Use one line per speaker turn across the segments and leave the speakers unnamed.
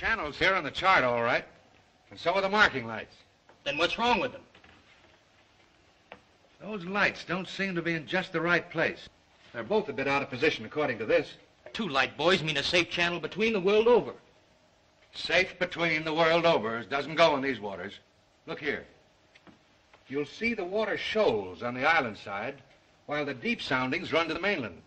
channel's here on the chart, all right. And so are the marking lights.
Then what's wrong with them?
Those lights don't seem to be in just the right place. They're both a bit out of position, according to this.
2 light buoys mean a safe channel between the world over.
Safe between the world over doesn't go in these waters. Look here. You'll see the water shoals on the island side, while the deep soundings run to the mainland.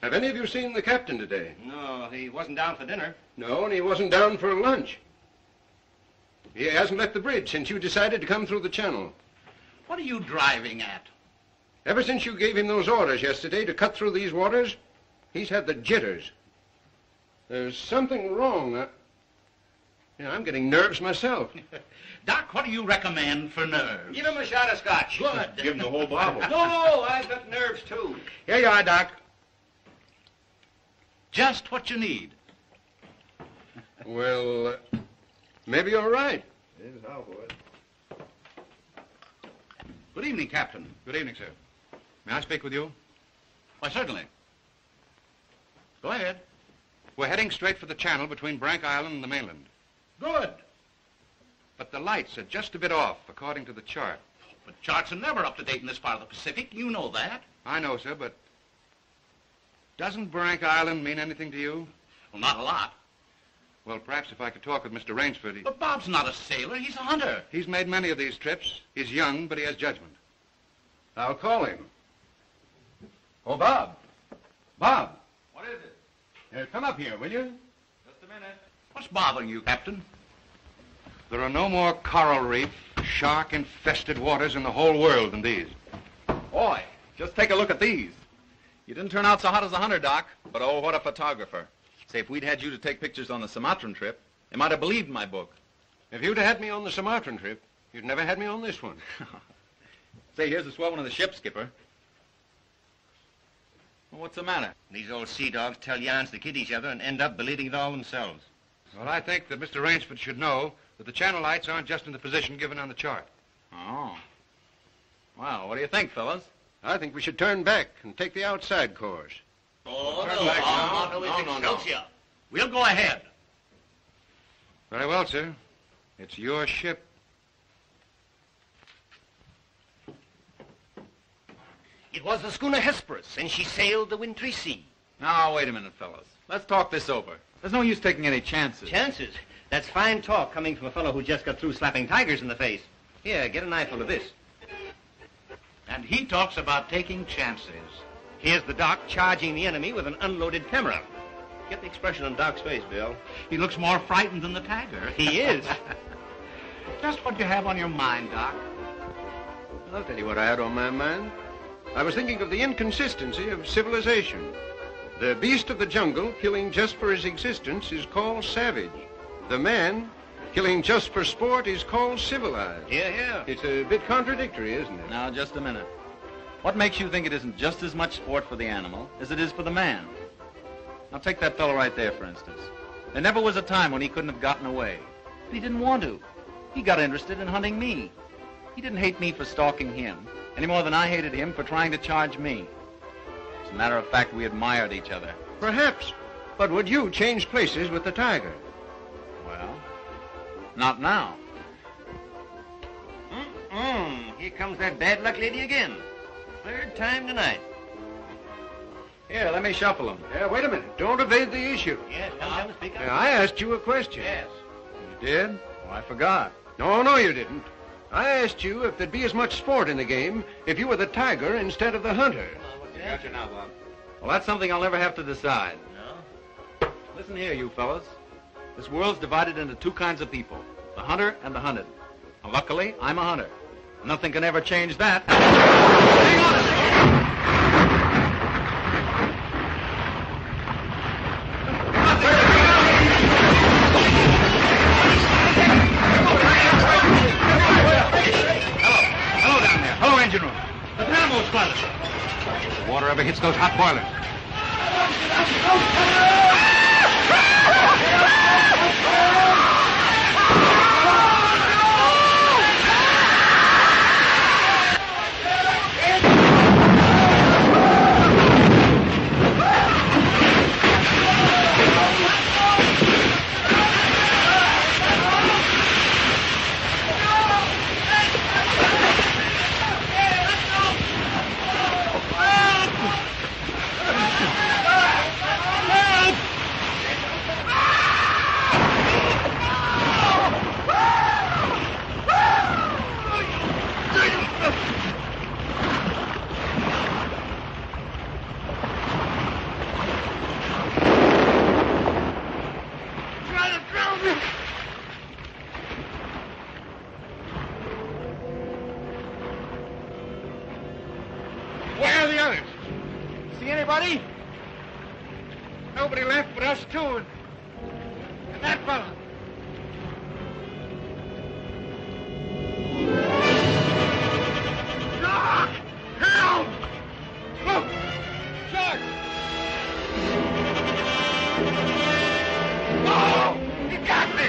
Have any of you seen the captain today?
No, he wasn't down for dinner.
No, and he wasn't down for lunch. He hasn't left the bridge since you decided to come through the channel.
What are you driving at?
Ever since you gave him those orders yesterday to cut through these waters, he's had the jitters. There's something wrong. I'm getting nerves myself.
Doc, what do you recommend for nerves?
Give him a shot of scotch.
Good.
Give him the whole bottle.
No, I've got nerves, too.
Here you are, Doc. Just what you need.
Well, maybe you're right.
Good evening, Captain.
Good evening, sir. May I speak with you?
Why, certainly. Go ahead.
We're heading straight for the channel between Brank Island and the mainland.
Good.
But the lights are just a bit off, according to the chart.
But charts are never up to date in this part of the Pacific. You know that.
I know, sir, but doesn't Brank Island mean anything to you?
Well, not a lot.
Well, perhaps if I could talk with Mr. Rainsford.
But Bob's not a sailor. He's a hunter.
He's made many of these trips. He's young, but he has judgment.
I'll call him. Oh, Bob. Bob.
What is it?
Come up here, will you?
Just a minute.
What's bothering you, Captain?
There are no more coral reef, shark-infested waters in the whole world than these.
Boy, just take a look at these. You didn't turn out so hot as a hunter, Doc, but oh, what a photographer. Say, if we'd had you to take pictures on the Sumatran trip, they might have believed my book.
If you'd had me on the Sumatran trip, you'd never had me on this one.
Say, here's a swell one of the ship, Skipper. Well, what's the matter?
These old sea dogs tell yarns to kid each other and end up believing it all themselves.
Well, I think that Mr. Rainsford should know that the channel lights aren't just in the position given on the chart.
Oh. Well, what do you think, fellas?
I think we should turn back and take the outside course.
Oh,
Turn back now.
No. We'll go ahead.
Very well, sir. It's your ship.
It was the schooner Hesperus, and she sailed the wintry sea.
Now, wait a minute, fellas. Let's talk this over. There's no use taking any chances.
Chances? That's fine talk coming from a fellow who just got through slapping tigers in the face. Here, get an eyeful of this.
And he talks about taking chances.
Here's the Doc charging the enemy with an unloaded camera. Get the expression on Doc's face, Bill.
He looks more frightened than the tiger.
He is.
Just what you have on your mind, Doc.
I'll tell you what I had on my mind. I was thinking of the inconsistency of civilization. The beast of the jungle, killing just for his existence, is called savage. The man, killing just for sport, is called civilized.
Yeah.
It's a bit contradictory, isn't it?
Now, just a minute. What makes you think it isn't just as much sport for the animal as it is for the man? Now, take that fellow right there, for instance. There never was a time when he couldn't have gotten away. But he didn't want to. He got interested in hunting me. He didn't hate me for stalking him, any more than I hated him for trying to charge me. As a matter of fact, we admired each other.
Perhaps. But would you change places with the tiger?
Well, not now.
Here comes that bad luck lady again. Third time tonight.
Here, let me shuffle him.
Wait a minute. Don't evade the issue.
Yes, come and speak up.
I asked you a question.
Yes.
You did? Oh, I forgot.
No, you didn't. I asked you if there'd be as much sport in the game if you were the tiger instead of the hunter.
Got you now, Bob. Well, that's something I'll never have to decide.
No?
Listen here, you fellas. This world's divided into 2 kinds of people, the hunter and the hunted. Now, luckily, I'm a hunter. Nothing can ever change that. Hang on a second!
Hello down there. Hello, engine room.
The dynamo squadron.
If the water ever hits those hot boilers. anybody? Nobody left but us two and that fella. Doc! Help! Look! Shark! Oh! He got me!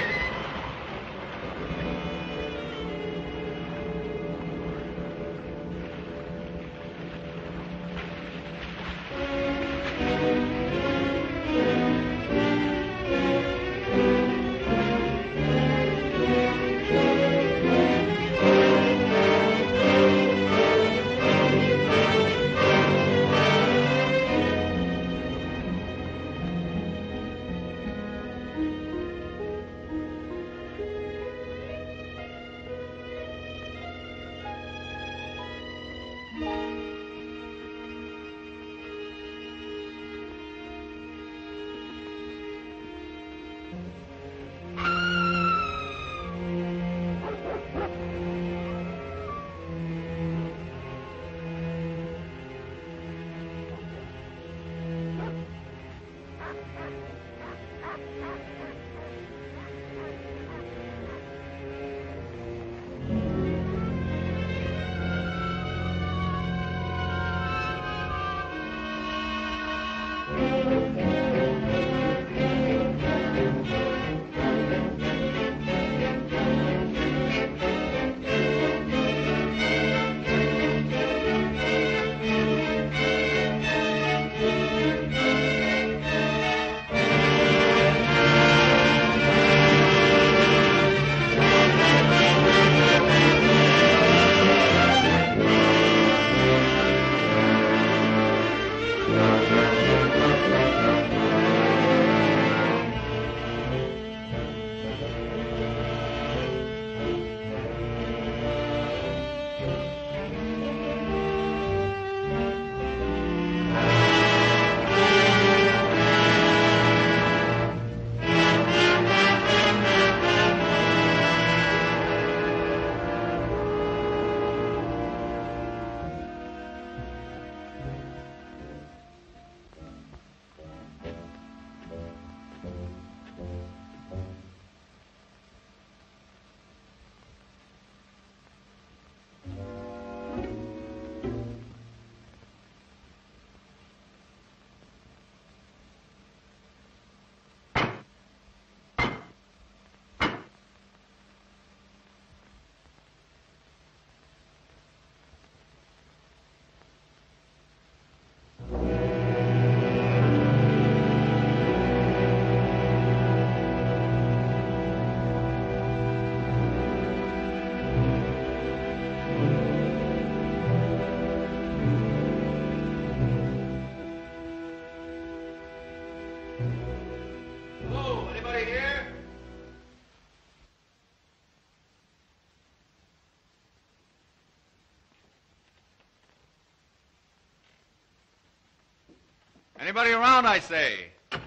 Anybody around, I say? Oh,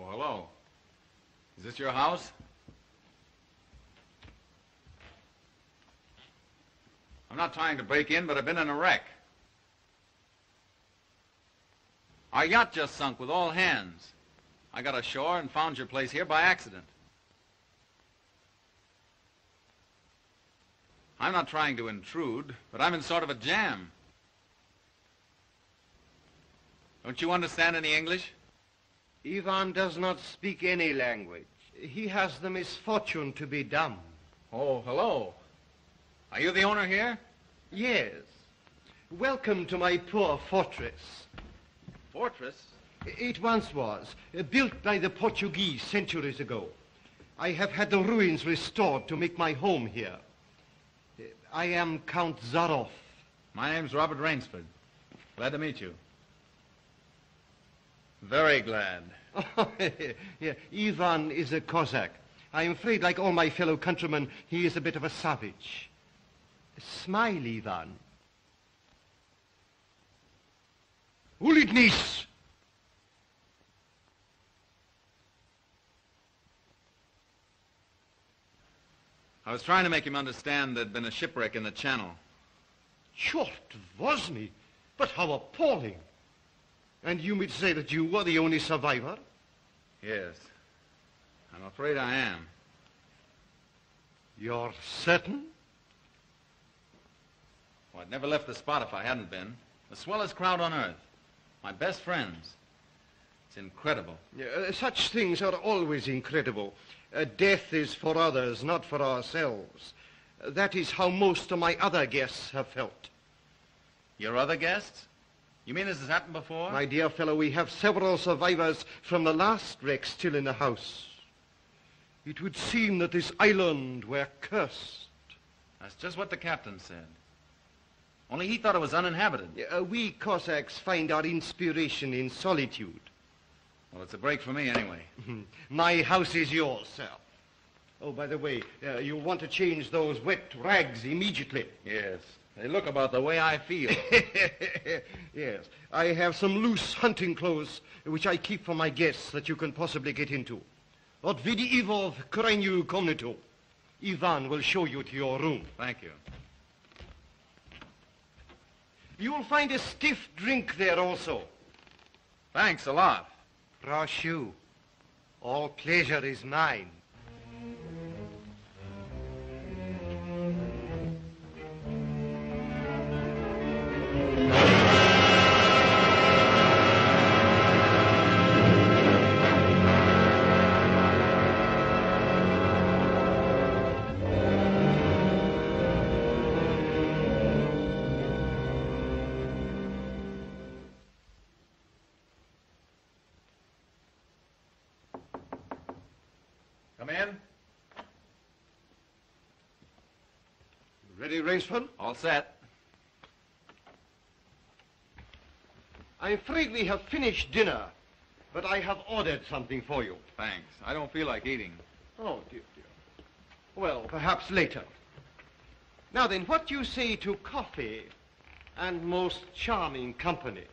hello. Is this your house? I'm not trying to break in, but I've been in a wreck. Our yacht just sunk with all hands. I got ashore and found your place here by accident. I'm not trying to intrude, but I'm in sort of a jam. Don't you understand any English?
Ivan does not speak any language. He has the misfortune to be dumb.
Oh, hello. Are you the owner here?
Yes. Welcome to my poor fortress.
Fortress?
It once was, built by the Portuguese centuries ago. I have had the ruins restored to make my home here. I am Count Zaroff.
My name's Robert Rainsford. Glad to meet you. Very glad.
Yeah, Ivan is a Cossack. I'm afraid, like all my fellow countrymen, he is a bit of a savage. Smile, Ivan. Ulitnis!
I was trying to make him understand there'd been a shipwreck in the channel.
Short Vosny? But how appalling. And you would say that you were the only survivor?
Yes. I'm afraid I am.
You're certain?
Well, I'd never left the spot if I hadn't been. The swellest crowd on earth. My best friends. It's incredible.
Such things are always incredible. Death is for others, not for ourselves. That is how most of my other guests have felt.
Your other guests? You mean this has happened before?
My dear fellow, we have several survivors from the last wreck still in the house. It would seem that this island were cursed.
That's just what the captain said. Only he thought it was uninhabited.
We Cossacks find our inspiration in solitude.
Well, it's a break for me anyway.
My house is yours, sir. Oh, by the way, you'll want to change those wet rags immediately.
Yes. They look about the way I feel.
Yes. I have some loose hunting clothes which I keep for my guests that you can possibly get into. Od vidi Ivo v krajnju komnatu. Ivan will show you to your room.
Thank you.
You will find a stiff drink there also.
Thanks a lot.
Proszę. All pleasure is mine.
Come in.
Ready, Rainsford?
All set.
I'm afraid we have finished dinner, but I have ordered something for you.
Thanks. I don't feel like eating.
Oh, dear, dear. Well, perhaps later. Now then, what do you say to coffee and most charming company?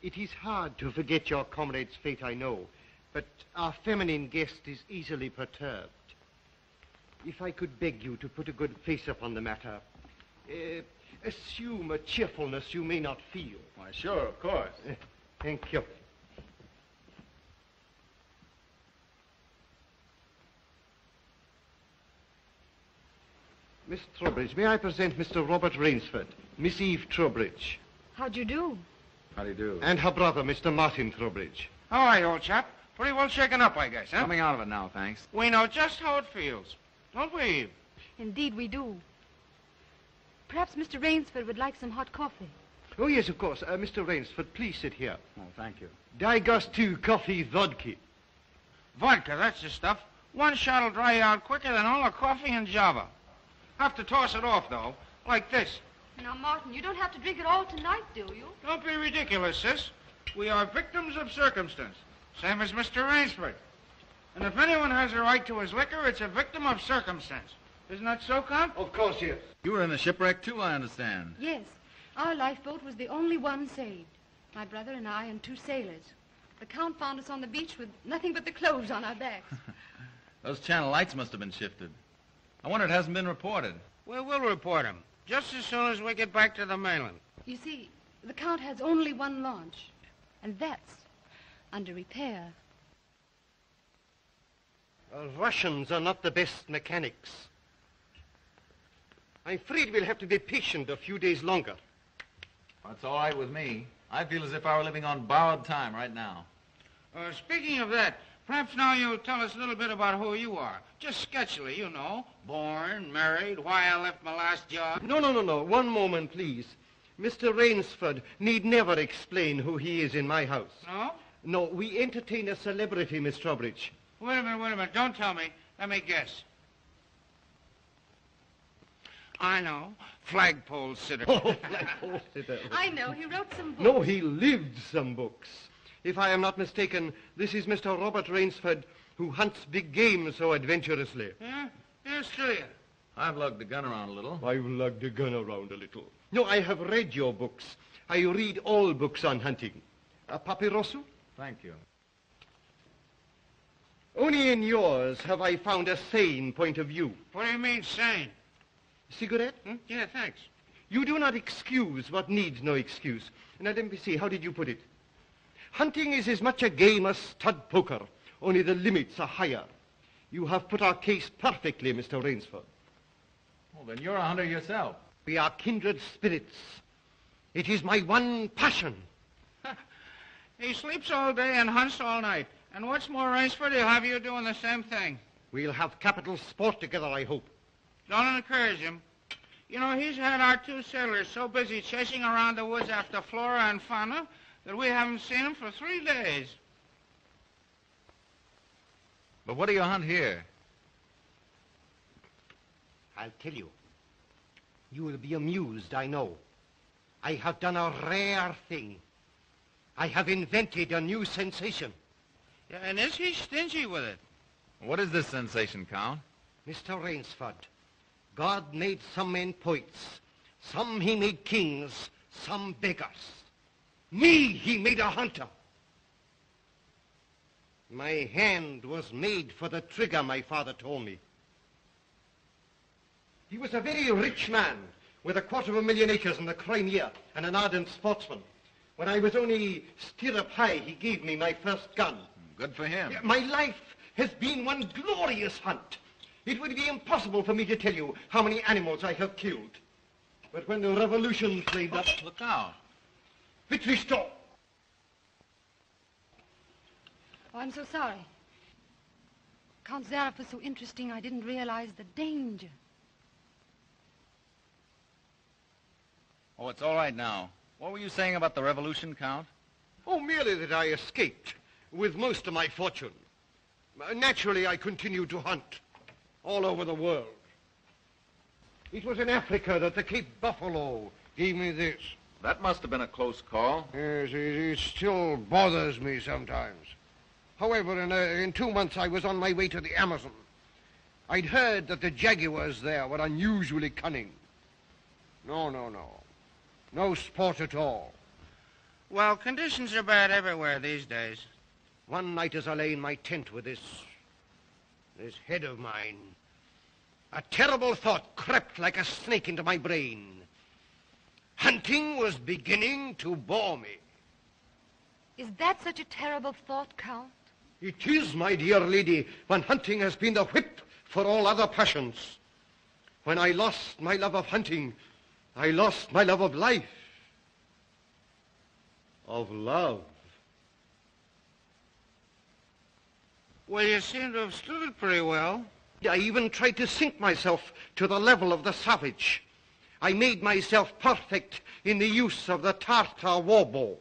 It is hard to forget your comrade's fate, I know, but our feminine guest is easily perturbed. If I could beg you to put a good face upon the matter, assume a cheerfulness you may not feel.
Why, sure, of course.
Thank you. Miss Trowbridge, may I present Mr. Robert Rainsford, Miss Eve Trowbridge,
How'd you do?
How do you do?
and her brother, Mr. Martin Trowbridge.
How are you, old chap? Pretty well shaken up, I guess, huh?
Coming out of it now, thanks.
We know just how it feels. Don't we, Eve?
Indeed we do. Perhaps Mr. Rainsford would like some hot coffee.
Oh, yes, of course. Mr. Rainsford, please sit here.
Oh, thank you.
Daj gostu coffee vodka.
Vodka, that's the stuff. One shot'll dry you out quicker than all the coffee in Java. Have to toss it off, though, like this.
Now, Martin, you don't have to drink it all tonight, do you?
Don't be ridiculous, sis. We are victims of circumstance, same as Mr. Rainsford. And if anyone has a right to his liquor, it's a victim of circumstance. Isn't that so, Count?
Of course, yes.
You were in the shipwreck, too, I understand.
Yes. Our lifeboat was the only one saved. My brother and I and 2 sailors. The Count found us on the beach with nothing but the clothes on our backs.
Those channel lights must have been shifted. I wonder it hasn't been reported.
We will report him, just as soon as we get back to the mainland.
You see, the Count has only one launch, and that's under repair.
Russians are not the best mechanics. I'm afraid we'll have to be patient a few days longer.
That's all right with me. I feel as if I were living on borrowed time right now.
Speaking of that, perhaps now you'll tell us a little bit about who you are. Just sketchily, you know. Born, married, why I left my last job.
No. One moment, please. Mr. Rainsford need never explain who he is in my house.
No?
No, we entertain a celebrity, Miss Trowbridge.
Wait a minute. Don't tell me. Let me guess. I know. Flagpole sitter.
Oh, flagpole sitter.
I know. He wrote some books.
No, he lived some books. If I am not mistaken, this is Mr. Robert Rainsford, who hunts big game so adventurously.
Yeah? Yes, do you?
I've lugged the gun around a little.
I've lugged the gun around a little. No, I have read your books. I read all books on hunting. Papyrosu?
Thank you.
Only in yours have I found a sane point of view.
What do you mean, sane?
Cigarette?
Yeah, thanks.
You do not excuse what needs no excuse. Now, let me see, how did you put it? Hunting is as much a game as stud poker, only the limits are higher. You have put our case perfectly, Mr. Rainsford.
Well, then you're a hunter yourself.
We are kindred spirits. It is my one passion.
He sleeps all day and hunts all night. And what's more, Rainsford, he'll have you doing the same thing.
We'll have capital sport together, I hope.
Don't encourage him. You know, he's had our 2 sailors so busy chasing around the woods after flora and fauna that we haven't seen him for 3 days.
But what do you hunt here?
I'll tell you. You will be amused, I know. I have done a rare thing. I have invented a new sensation.
Yeah, and is he stingy with it?
What is this sensation, Count?
Mr. Rainsford, God made some men poets. Some he made kings, some beggars. Me he made a hunter. My hand was made for the trigger, my father told me. He was a very rich man with 250,000 acres in the Crimea and an ardent sportsman. When I was only stirrup high, he gave me my first gun.
Good for him.
My life has been one glorious hunt. It would be impossible for me to tell you how many animals I have killed. But when the revolution flamed up...
Look out.
Victory stop!
Oh, I'm so sorry. Count Zaroff was so interesting, I didn't realize the danger.
Oh, it's all right now. What were you saying about the revolution, Count?
Oh, merely that I escaped with most of my fortune. Naturally, I continued to hunt all over the world. It was in Africa that the Cape Buffalo gave me this.
That must have been a close call.
Yes, it still bothers me sometimes. However, in 2 months, I was on my way to the Amazon. I'd heard that the jaguars there were unusually cunning. No. No sport at all.
Well, conditions are bad everywhere these days.
One night as I lay in my tent with this head of mine, a terrible thought crept like a snake into my brain. Hunting was beginning to bore me.
Is that such a terrible thought, Count?
It is, my dear lady, when hunting has been the whip for all other passions. When I lost my love of hunting, I lost my love of life. Of love.
Well, you seem to have stood it pretty well.
I even tried to sink myself to the level of the savage. I made myself perfect in the use of the Tartar war bow.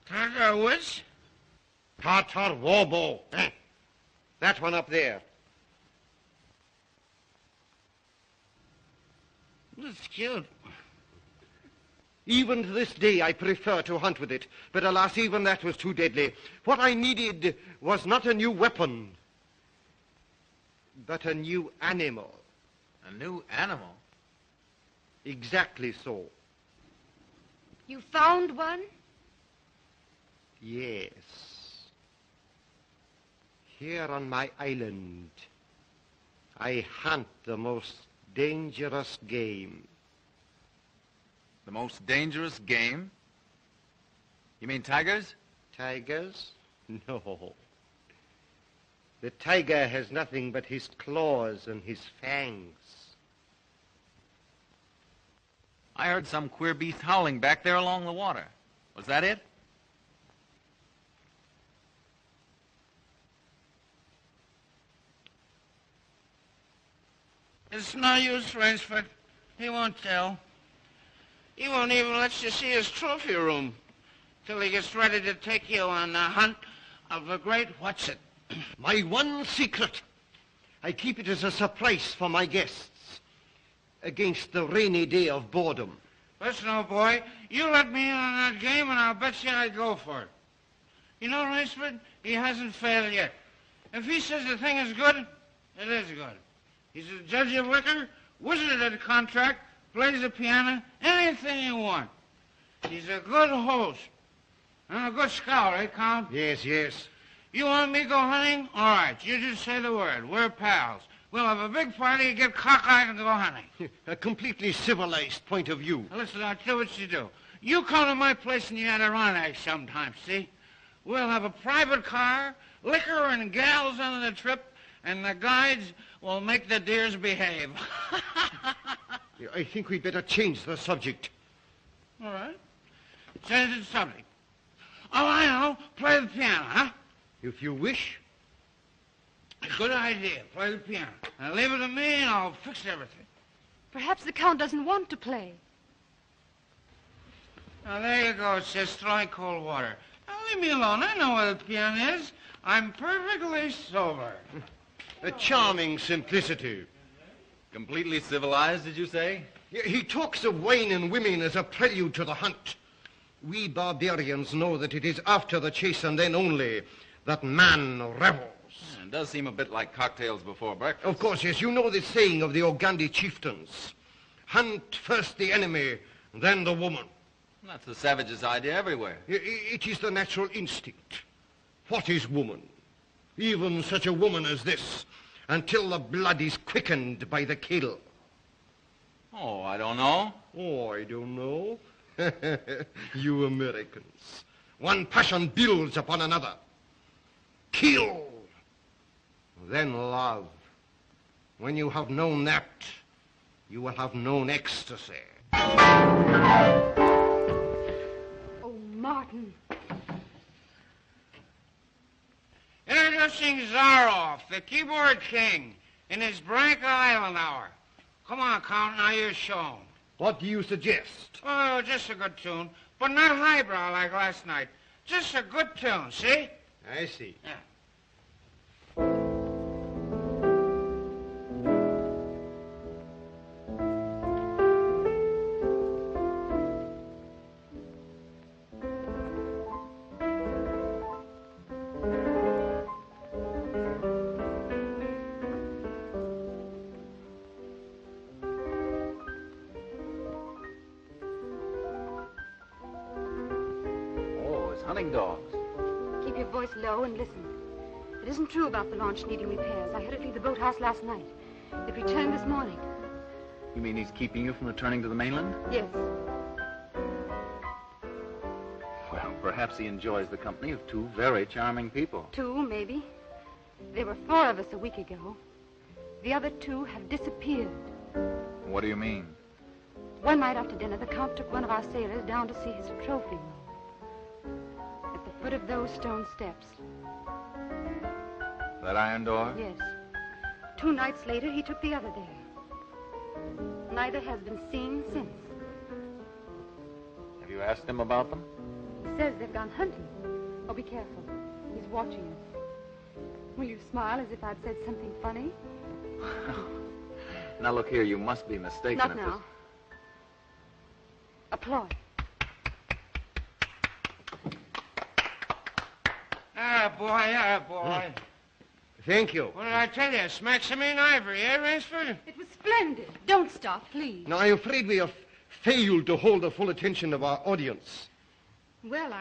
Tartar which?
Tartar war bow. That one up there.
That's cute.
Even to this day, I prefer to hunt with it. But alas, even that was too deadly. What I needed was not a new weapon, but a new animal.
A new animal?
Exactly so.
You found one?
Yes. Here on my island, I hunt the most dangerous game.
The most dangerous game? You mean tigers?
Tigers? No. The tiger has nothing but his claws and his fangs.
I heard some queer beast howling back there along the water. Was that it?
It's no use, Rainsford. He won't tell. He won't even let you see his trophy room till he gets ready to take you on the hunt of the great What's-It.
My one secret. I keep it as a surprise for my guests against the rainy day of boredom.
Listen, old boy, you let me in on that game and I'll bet you I'd go for it. You know, Rainsford, he hasn't failed yet. If he says the thing is good, it is good. He's a judge of liquor, wizard at a contract, plays the piano, anything you want. He's a good host. And a good scholar, eh, Count?
Yes.
You want me to go hunting? All right, you just say the word. We're pals. We'll have a big party, get cockeyed, and go hunting.
A completely civilized point of view.
Now, listen, I'll tell you what you do. You come to my place in the Adirondack sometime, see? We'll have a private car, liquor and gals on the trip, and the guides will make the deers behave.
I think we'd better change the subject.
All right. Change the subject. Oh, I know. Play the piano, huh?
If you wish.
Good idea. Play the piano. Now leave it to me and I'll fix everything.
Perhaps the Count doesn't want to play.
Now, there you go. It says throwing cold water. Now, leave me alone. I know where the piano is. I'm perfectly sober.
A charming simplicity.
Completely civilized, did you say?
He talks of wine and women as a prelude to the hunt. We barbarians know that it is after the chase and then only that man revels.
It does seem a bit like cocktails before breakfast.
Of course, yes. You know the saying of the Ogandi chieftains. Hunt first the enemy, then the woman.
That's the savage's idea everywhere.
It is the natural instinct. What is woman? Even such a woman as this, until the blood is quickened by the kill.
Oh, I don't know.
Oh, I don't know. You Americans. One passion builds upon another. Kill. Then love. When you have known that, you will have known ecstasy.
Oh, Martin.
Introducing Zaroff, the keyboard king, in his Branca Island hour. Come on, Count, now you show 'em.
What do you suggest?
Oh, just a good tune, but not highbrow like last night. Just a good tune, see?
I see.
Yeah.
Hunting dogs.
Keep your voice low and listen. It isn't true about the launch needing repairs. I heard it leave the boathouse last night. It returned this morning.
You mean he's keeping you from returning to the mainland?
Yes.
Well, perhaps he enjoys the company of two very charming people.
Two, maybe. There were 4 of us a week ago. The other 2 have disappeared.
What do you mean?
One night after dinner, the Count took one of our sailors down to see his trophy room. At the foot of those stone steps.
That iron door?
Yes. 2 nights later, he took the other there. Neither has been seen since.
Have you asked him about them?
He says they've gone hunting. Oh, be careful. He's watching us. Will you smile as if I'd said something funny?
Now, look here, you must be mistaken.
Not
if
now. Applaud.
Boy.
Thank you.
What did I tell you? It's Maximine Ivory, eh, Rainsford?
It was splendid. Don't stop, please.
Now, I'm afraid we have failed to hold the full attention of our audience.
Well,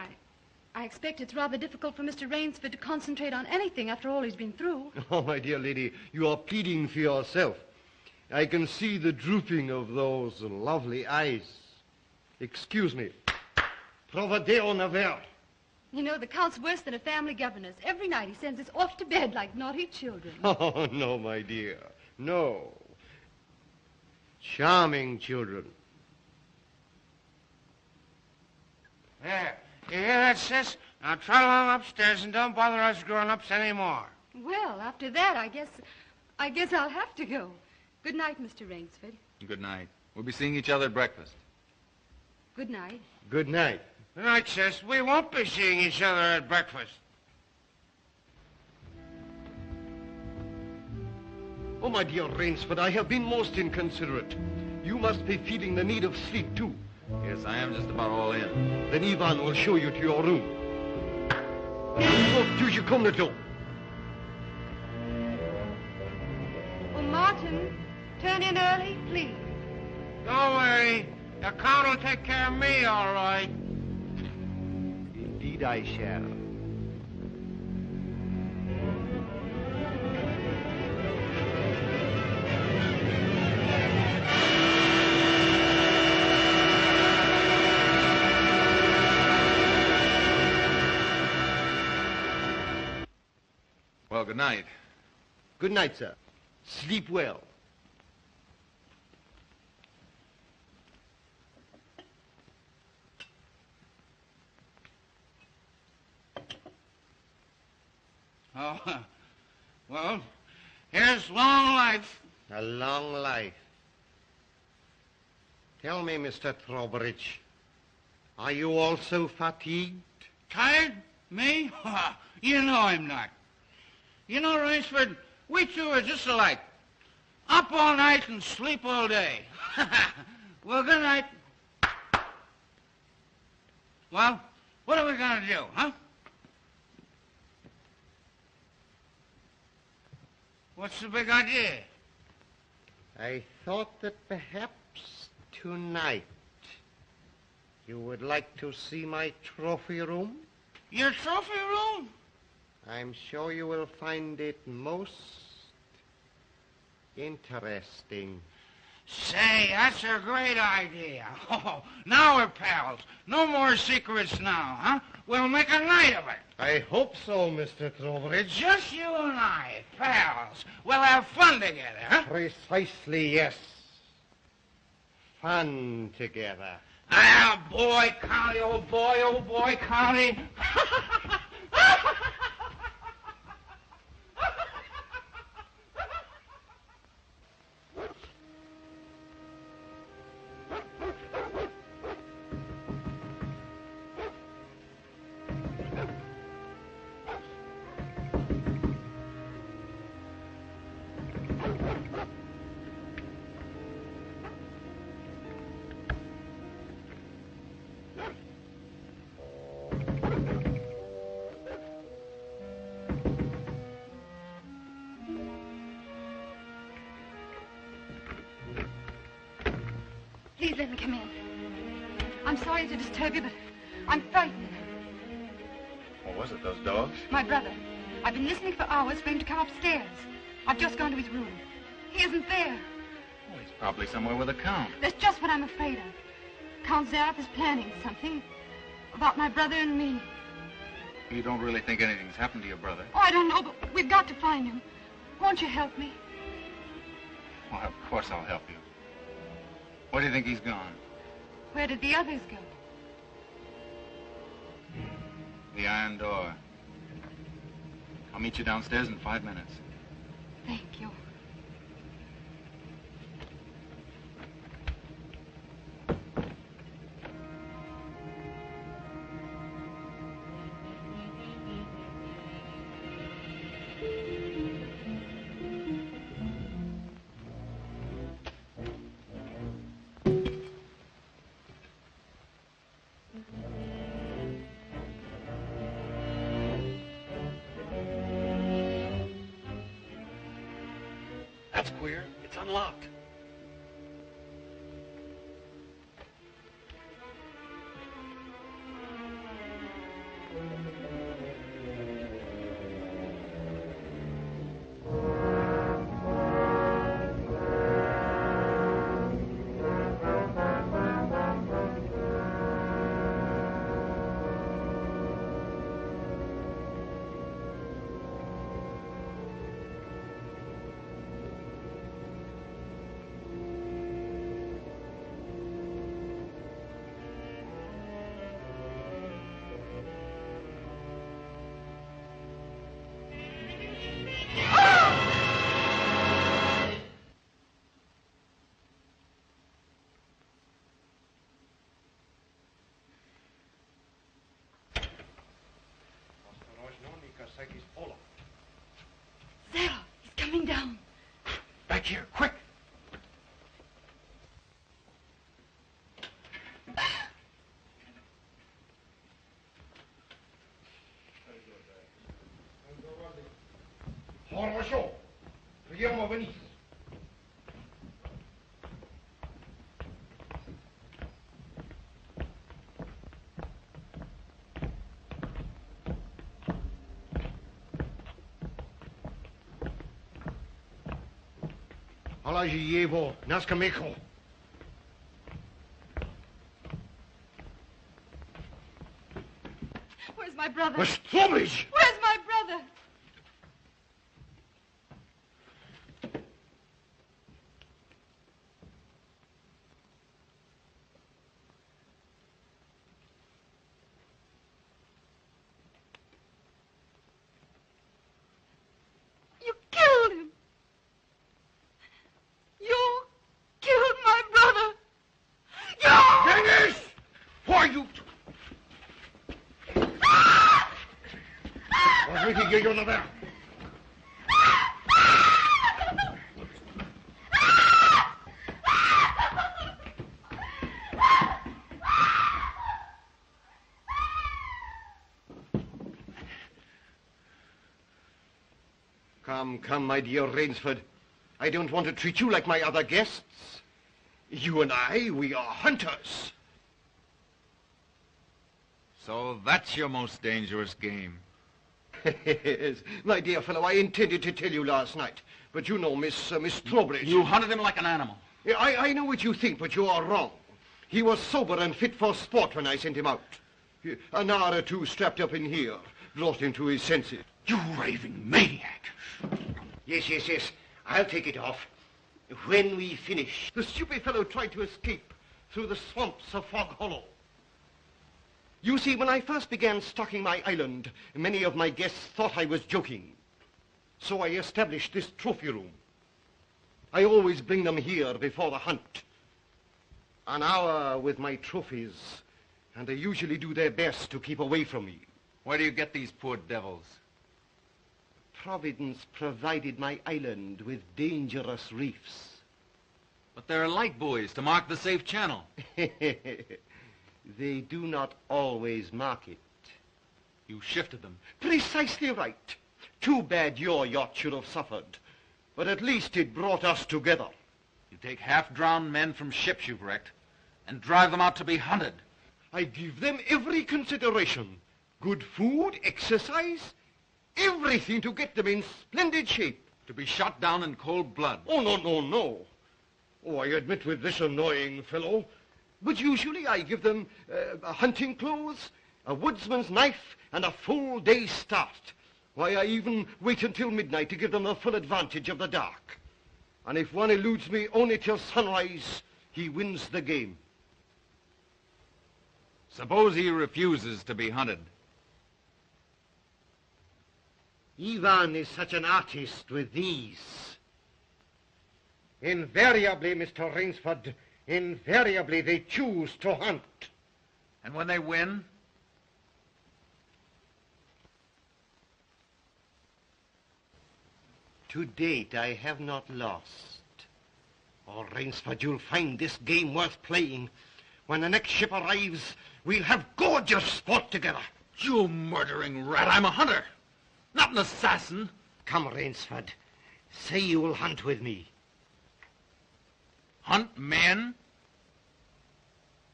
I expect it's rather difficult for Mr. Rainsford to concentrate on anything after all he's been through.
Oh, my dear lady, you are pleading for yourself. I can see the drooping of those lovely eyes. Excuse me. Provadeo naver.
You know, the Count's worse than a family governess. Every night he sends us off to bed like naughty children.
Oh, no, my dear. No. Charming children.
There. You hear that, sis? Now trot along upstairs and don't bother us grown-ups anymore.
Well, after that, I guess I'll have to go. Good night, Mr. Rainsford.
Good night. We'll be seeing each other at breakfast.
Good night.
Good night.
Good night, sis. We won't be seeing each other at breakfast.
Oh, my dear Rainsford, I have been most inconsiderate. You must be feeling the need of sleep, too.
Yes, I am just about all in.
Then Ivan will show you to your room. Oh, do you come to door?
Oh, Martin, turn in early, please.
Don't worry. The Count will take care of me, all right.
Indeed I shall.
Well, good night.
Good night, sir. Sleep well.
Oh, well, here's long life.
A long life. Tell me, Mr. Trowbridge, are you also fatigued?
Tired? Me? You know I'm not. You know, Rainsford, we two are just alike. Up all night and sleep all day. Well, good night. Well, what are we going to do, huh? What's the big idea?
I thought that perhaps tonight you would like to see my trophy room.
Your trophy room?
I'm sure you will find it most interesting.
Say, that's a great idea. Oh, now we're pals. No more secrets now, huh? We'll make a night of it.
I hope so, Mr. Trowbridge.
Just you and I, pals. We'll have fun together, huh?
Precisely, yes. Fun together.
Ah, boy, County, old boy, County.
Please let me come in. I'm sorry to disturb you, but I'm frightened.
What was it, those dogs?
My brother. I've been listening for hours for him to come upstairs. I've just gone to his room. He isn't there.
Well, he's probably somewhere with the Count.
That's just what I'm afraid of. Count Zaroff is planning something about my brother and me.
You don't really think anything's happened to your brother?
Oh, I don't know, but we've got to find him. Won't you help me?
Well, of course I'll help you. Where do you think he's gone?
Where did the others go?
The iron door. I'll meet you downstairs in 5 minutes.
Thank you.
That's queer. It's unlocked.
Zaroff, he's coming down.
Back here, quick.
Хорошо. Прямо вниз. Положи его на скамейку.
Where's my brother?
Trowbridge!
Where's my brother?
pretty gay on the back. Come, my dear Rainsford. I don't want to treat you like my other guests. You and I, we are hunters.
So that's your most dangerous game.
Yes, my dear fellow, I intended to tell you last night, but you know Miss Trowbridge.
You hunted him like an animal.
Yeah, I know what you think, but you are wrong. He was sober and fit for sport when I sent him out. An hour or two strapped up in here brought him to his senses.
You raving maniac.
Yes. I'll take it off. When we finish. The stupid fellow tried to escape through the swamps of Fog Hollow. You see, when I first began stocking my island, many of my guests thought I was joking. So I established this trophy room. I always bring them here before the hunt. An hour with my trophies, and they usually do their best to keep away from me.
Where do you get these poor devils?
Providence provided my island with dangerous reefs.
But there are light buoys to mark the safe channel.
They do not always mark it.
You shifted them.
Precisely right. Too bad your yacht should have suffered. But at least it brought us together.
You take half-drowned men from ships you've wrecked and drive them out to be hunted.
I give them every consideration. Good food, exercise, everything to get them in splendid shape.
To be shot down in cold blood.
Oh, no. Oh, I admit with this annoying fellow. But usually I give them hunting clothes, a woodsman's knife, and a full day's start. Why, I even wait until midnight to give them the full advantage of the dark. And if one eludes me only till sunrise, he wins the game.
Suppose he refuses to be hunted.
Ivan is such an artist with these. Invariably, Mr. Rainsford, invariably they choose to hunt.
And when they win?
To date, I have not lost. Oh, Rainsford, you'll find this game worth playing. When the next ship arrives, we'll have gorgeous sport together.
You murdering rat, I'm a hunter, not an assassin.
Come, Rainsford, say you will hunt with me.
Hunt men?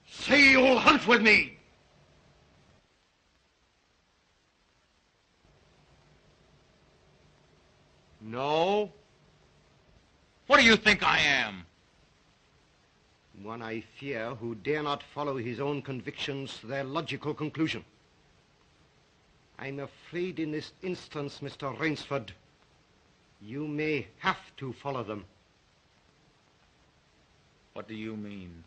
Say you'll hunt with me! No?
What do you think I am?
One I fear who dare not follow his own convictions to their logical conclusion. I'm afraid in this instance, Mr. Rainsford, you may have to follow them.
What do you mean?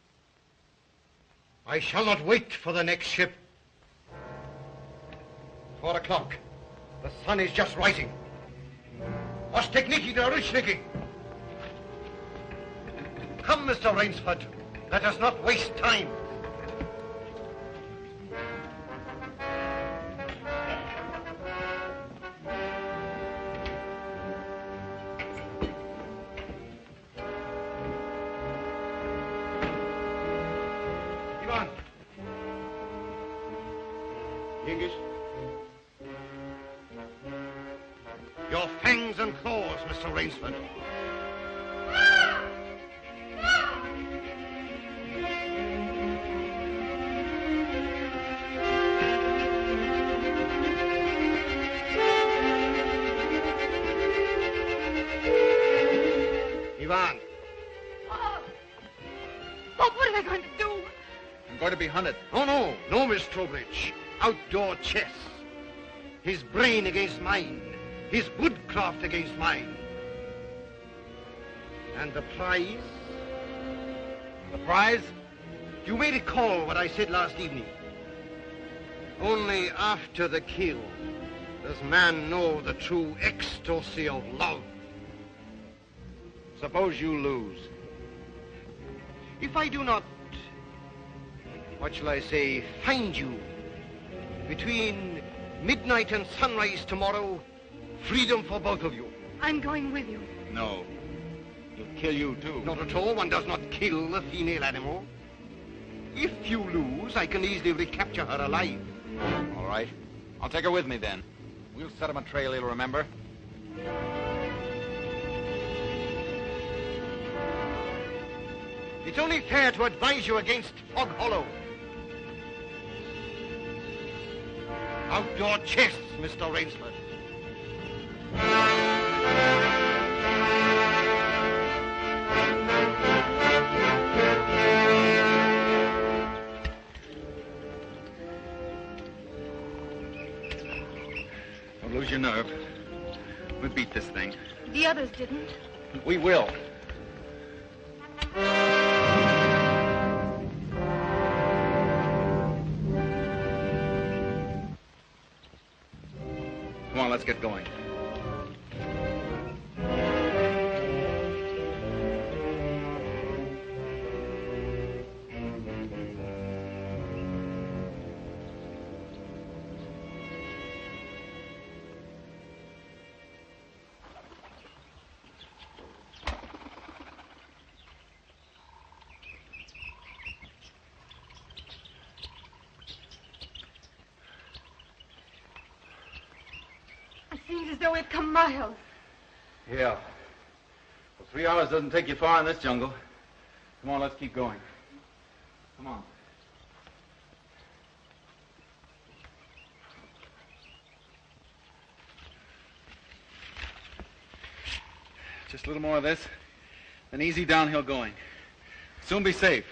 I shall not wait for the next ship. 4 o'clock. The sun is just rising. Ostekniki to Rushniki. Come, Mr. Rainsford. Let us not waste time. Ivan. Yengiz. Your fangs and claws, Mr. Rainsford. Ivan.
Bob, what am I going to do?
I'm going to be hunted.
No, Miss Trowbridge. Outdoor chess. His brain against mine. His woodcraft against mine. And the prize?
The prize?
You may recall what I said last evening. Only after the kill does man know the true ecstasy of love.
Suppose you lose.
If I do not, what shall I say, find you between Midnight and sunrise tomorrow, freedom for both of you.
I'm going with you.
No. He'll kill you, too.
Not at all. One does not kill a female animal. If you lose, I can easily recapture her alive.
All right. I'll take her with me, then. We'll set him a trail he'll remember.
It's only fair to advise you against Fog Hollow. Out your chests, Mr. Rainsford.
Don't lose your nerve. We beat this thing.
The others didn't.
We will. Come on, let's get going.
It seems as though we've come miles.
Yeah. Well, 3 hours doesn't take you far in this jungle. Come on, let's keep going. Come on. Just a little more of this, then easy downhill going. Soon be safe.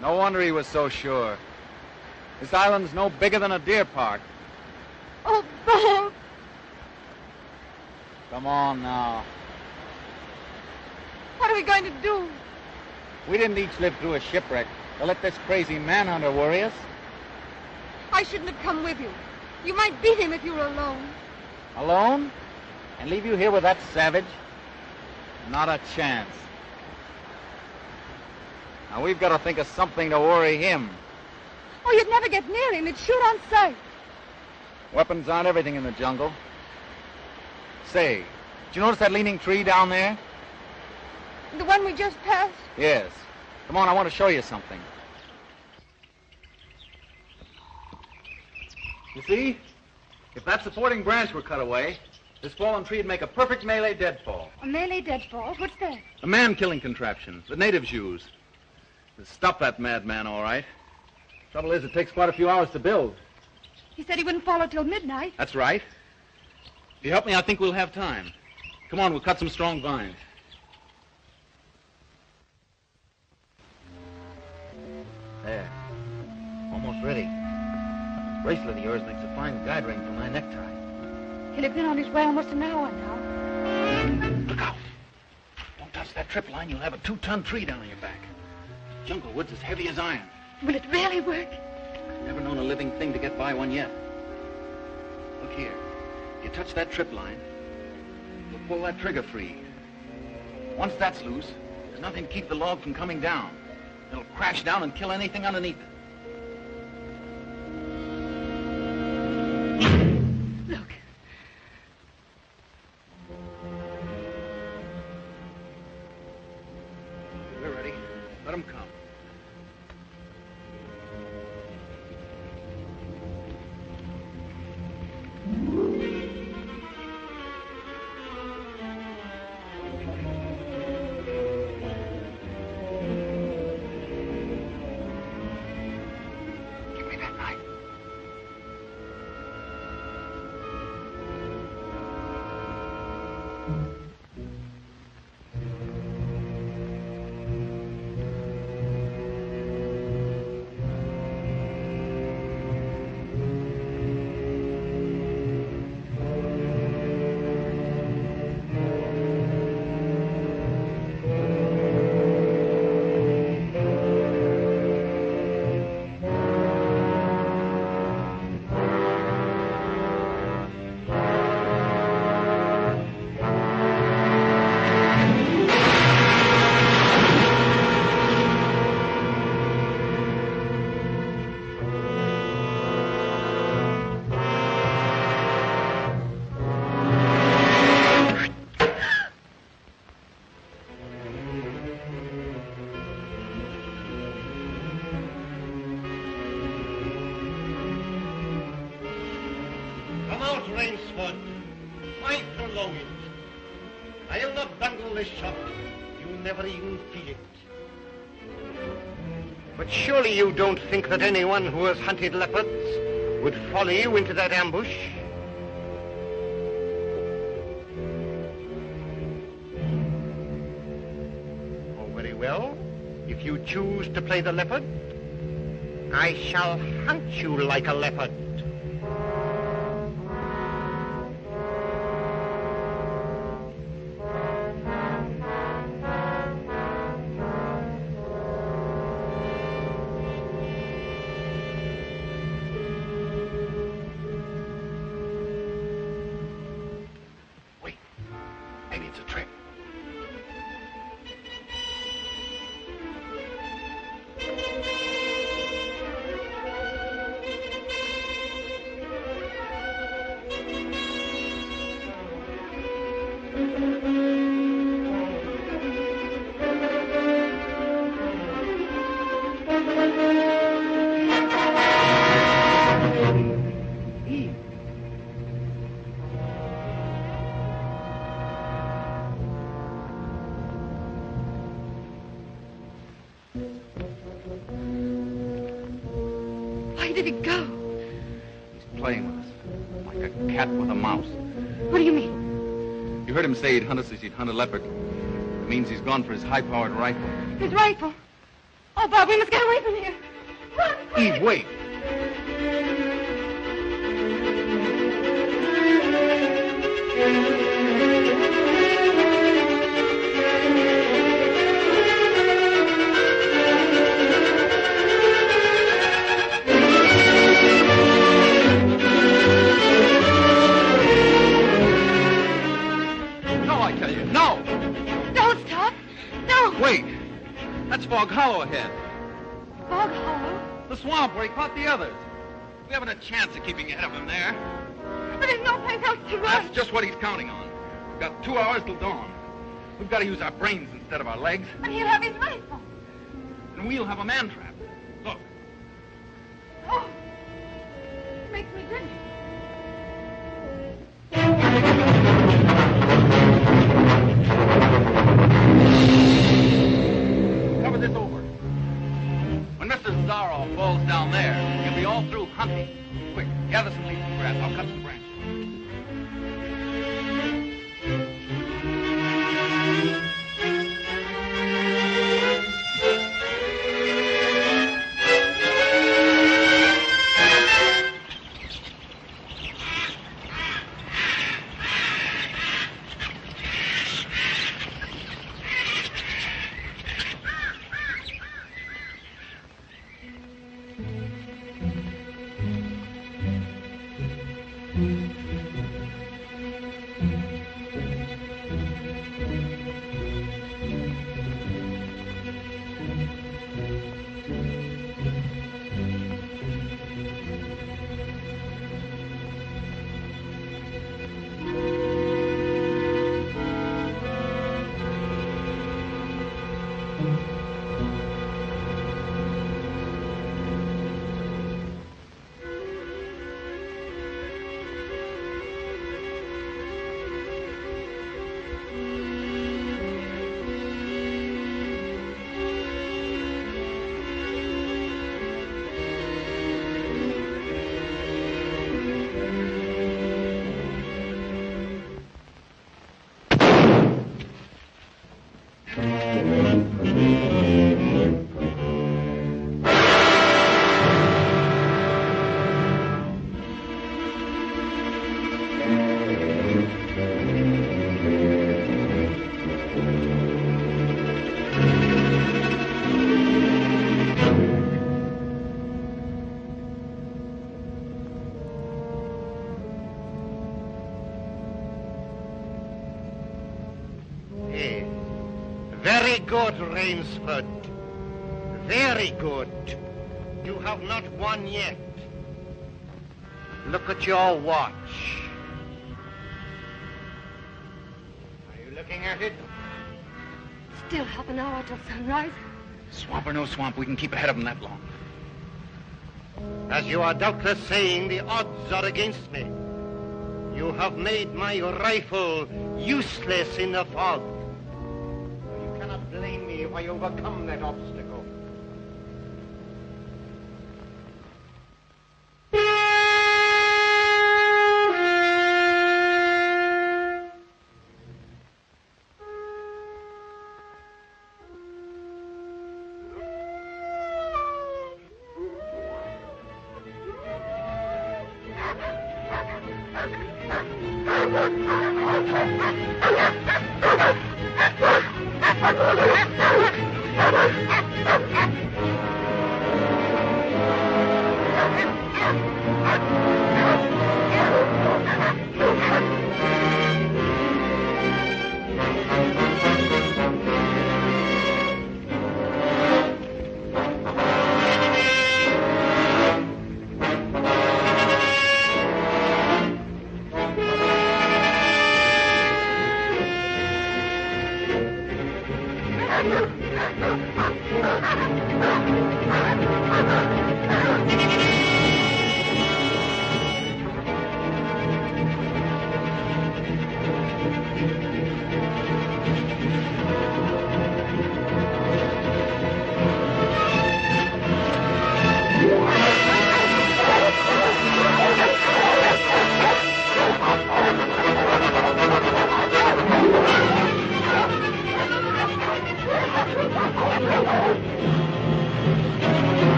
No wonder he was so sure. This island's no bigger than a deer park.
Oh, Bob!
Come on now.
What are we going to do?
We didn't each live through a shipwreck to let this crazy manhunter worry us.
I shouldn't have come with you. You might beat him if you were alone.
Alone? And leave you here with that savage? Not a chance. Now, we've got to think of something to worry him.
Oh, you'd never get near him. He'd shoot on sight.
Weapons aren't everything in the jungle. Say, did you notice that leaning tree down there?
The one we just passed?
Yes. Come on, I want to show you something. You see? If that supporting branch were cut away, this fallen tree would make a perfect Malay deadfall.
A Malay deadfall? What's that?
A man-killing contraption the natives use. To stop that madman, all right. Trouble is, it takes quite a few hours to build.
He said he wouldn't follow till midnight.
That's right. If you help me, I think we'll have time. Come on, we'll cut some strong vines. There. Almost ready. Bracelet of yours makes a fine guide ring for my necktie.
He'll have been on his way almost an hour now.
Look out. Don't touch that trip line. You'll have a 2-ton tree down on your back. Jungle wood's as heavy as iron.
Will it really work?
Never known a living thing to get by one yet. Look here. You touch that trip line, you'll pull that trigger free. Once that's loose, there's nothing to keep the log from coming down. It'll crash down and kill anything underneath it.
Look.
We're ready. Let them come. Give me that knife.
Ransford. Why prolong it? I'll not bundle the shot. You'll never even feel it.
But surely you don't think that anyone who has hunted leopards would follow you into that ambush? Oh, very well. If you choose to play the leopard, I shall hunt you like a leopard.
Maybe it's a trick.
Where did he go?
He's playing with us, like a cat with a mouse.
What do you mean?
You heard him say he'd hunt us as he'd hunt a leopard. It means he's gone for his high-powered rifle.
His rifle. Oh, Bob, we must get away from here. Run, quick.
Eve, wait. No, I tell you, no!
Don't stop. No.
Wait! That's Fog Hollow ahead.
Fog Hollow.
The swamp where he caught the others. We haven't a chance of keeping ahead of him there.
But there's no place else to run.
That's just what he's counting on. We've got 2 hours till dawn. We've got to use our brains instead of our legs.
And he'll have his rifle.
And we'll have a man trap. Look.
Oh. Makes me dizzy.
Cover this over. When Mr. Zaroff falls down there, he'll be all through hunting. Quick, gather some leaves and grass. I'll cut some branches.
Very good, Rainsford. Very good. You have not won yet. Look at your watch. Are you looking at it?
Still half an hour till sunrise.
Swamp or no swamp, we can keep ahead of him that long.
As you are doubtless saying, the odds are against me.
You have made my rifle useless in the fog. You cannot blame me if I overcome that obstacle.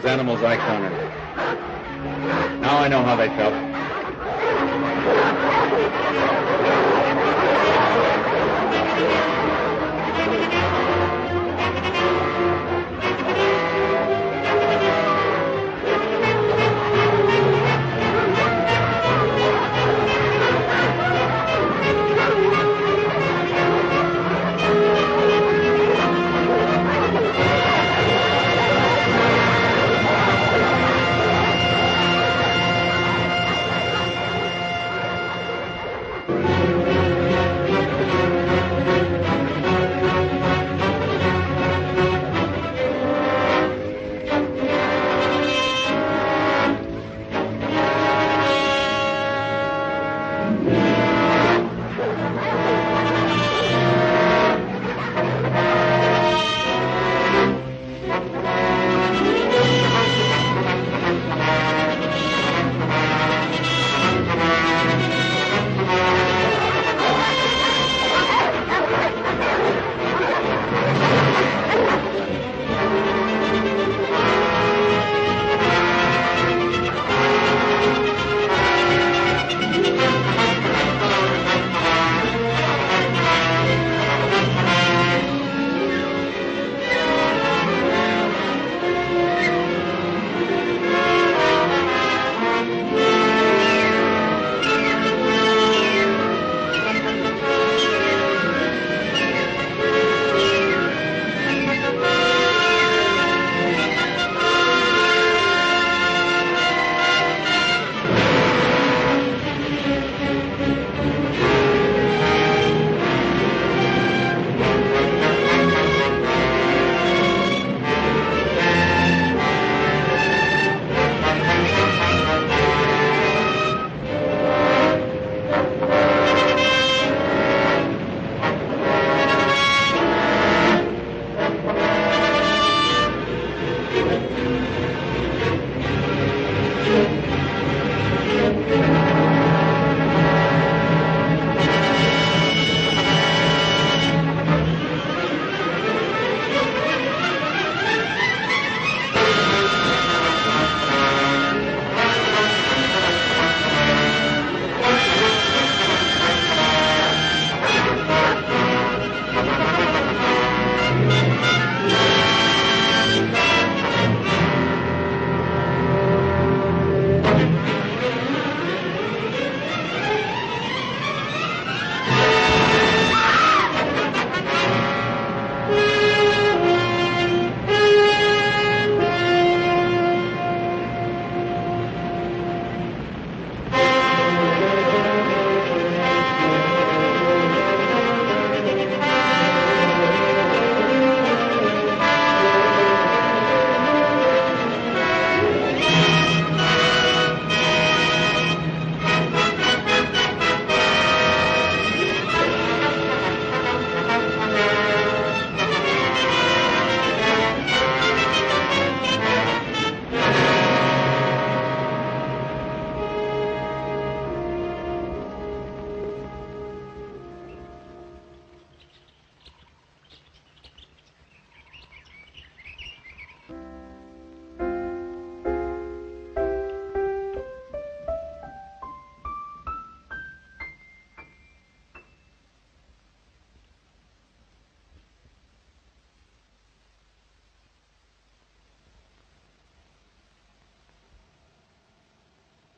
Animals I cornered. Now I know how they felt.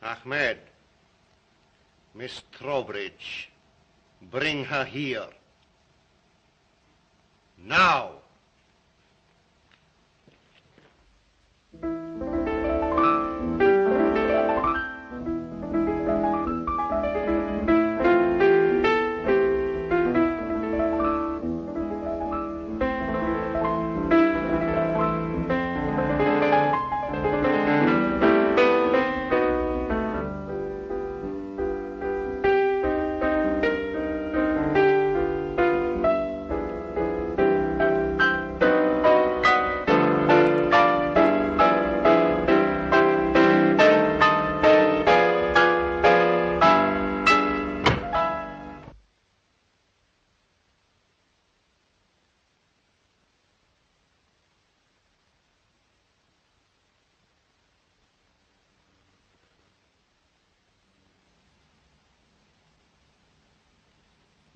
Ahmed, Miss Trowbridge, bring her here. Now.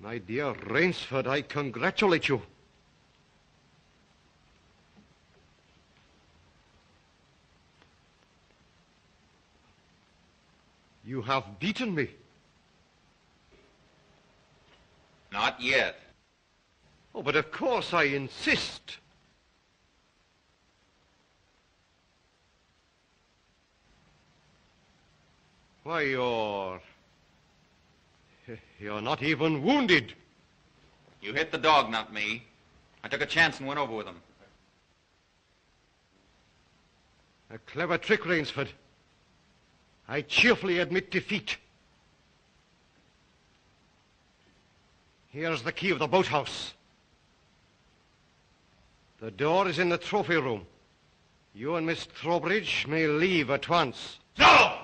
My dear Rainsford, I congratulate you. You have beaten me.
Not yet.
Oh, but of course I insist. Why, you're not even wounded.
You hit the dog, not me. I took a chance and went over with him.
A clever trick, Rainsford. I cheerfully admit defeat. Here's the key of the boathouse. The door is in the trophy room. You and Miss Trowbridge may leave at once.
No!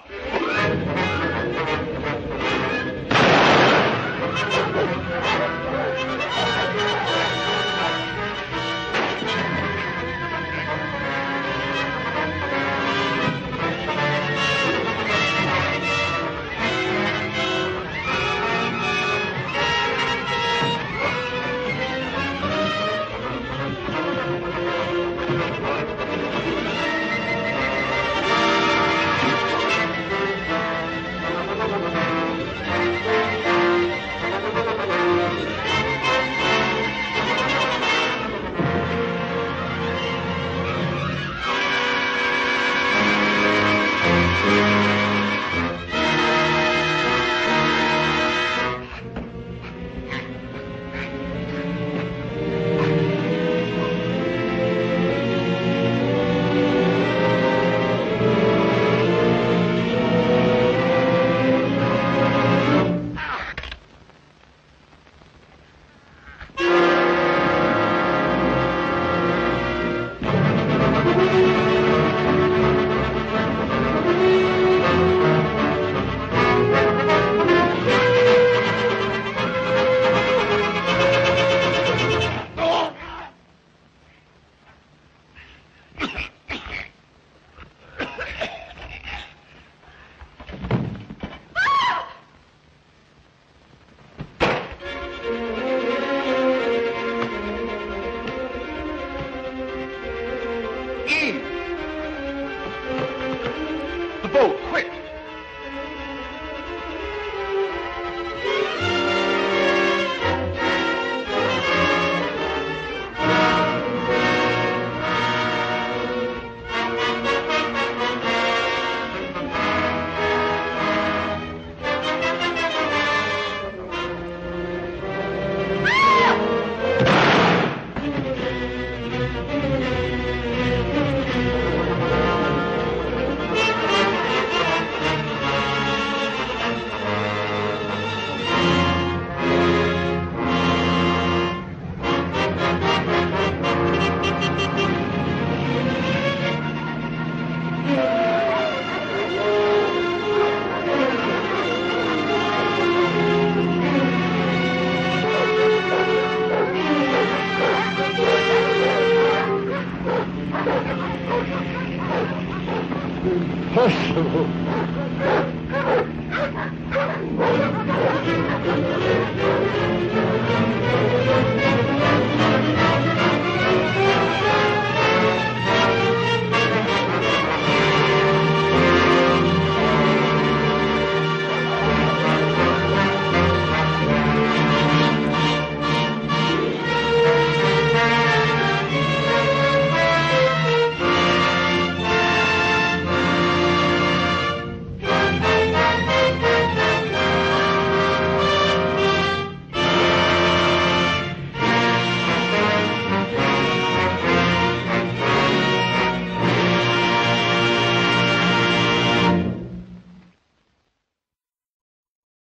Impossible.